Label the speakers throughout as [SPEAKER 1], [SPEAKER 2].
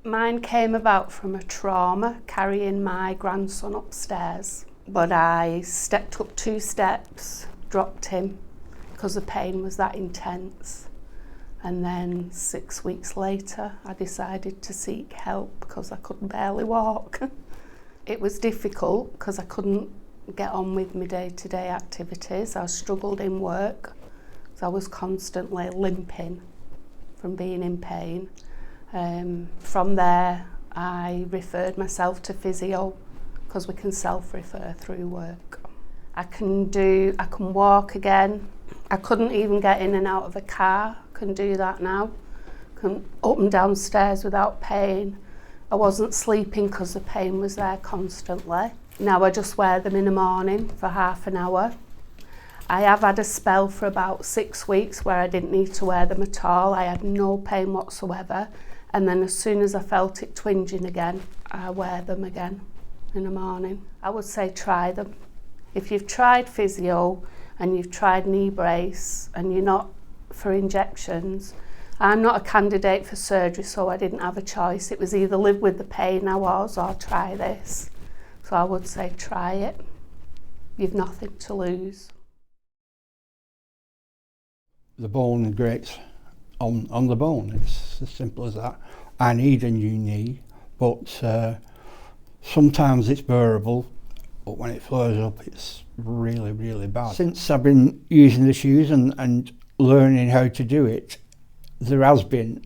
[SPEAKER 1] Mine came about from a trauma carrying my grandson upstairs, but I stepped up 2 steps, dropped him because the pain was that intense. And then 6 weeks later, I decided to seek help because I could barely walk. It was difficult because I couldn't get on with my day-to-day activities. I struggled in work, so I was constantly limping from being in pain. From there, I referred myself to physio because we can self-refer through work. I can walk again. I couldn't even get in and out of a car. I can do that now. Can up and down stairs without pain. I wasn't sleeping because the pain was there constantly. Now I just wear them in the morning for half an hour. I have had a spell for about 6 weeks where I didn't need to wear them at all. I had no pain whatsoever. And then as soon as I felt it twinging again, I wear them again in the morning. I would say try them. If you've tried physio and you've tried knee brace and you're not for injections, I'm not a candidate for surgery, so I didn't have a choice. It was either live with the pain I was or try this. So I would say try it. You've nothing to lose.
[SPEAKER 2] The bone grates on the bone. It's as simple as that. I need a new knee, but sometimes it's bearable, but when it flares up it's really, really bad. Since I've been using the shoes and learning how to do it, there has been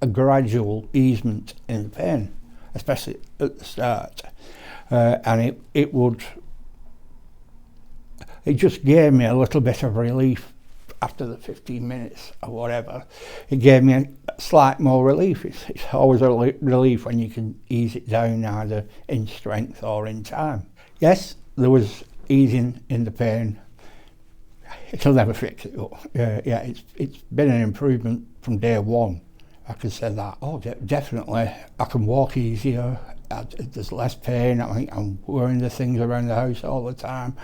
[SPEAKER 2] a gradual easement in the pain, especially at the start. And it just gave me a little bit of relief after the 15 minutes or whatever. It gave me a slight more relief. It's always a relief when you can ease it down either in strength or in time. Yes, there was easing in the pain. It'll never fix it up. Yeah, it's been an improvement from day one. I can say that. Oh, definitely. I can walk easier. There's less pain. I think I'm wearing the things around the house all the time.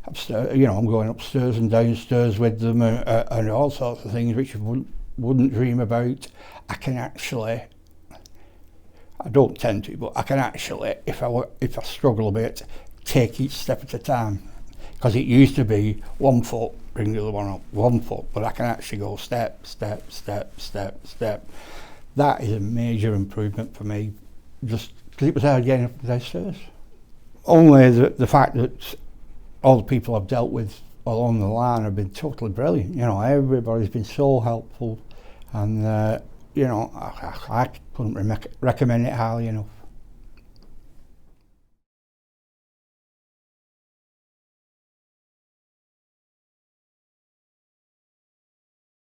[SPEAKER 2] Upstairs, I'm going upstairs and downstairs with them and all sorts of things which you wouldn't dream about. I can actually, I don't tend to, but I can actually, if I struggle a bit, take each step at a time. Because it used to be 1 foot, bring the other one up, 1 foot, but I can actually go step, step, step, step, step. That is a major improvement for me, just because it was hard getting up the stairs. Only the fact that all the people I've dealt with along the line have been totally brilliant. Everybody's been so helpful, and I couldn't recommend it highly enough.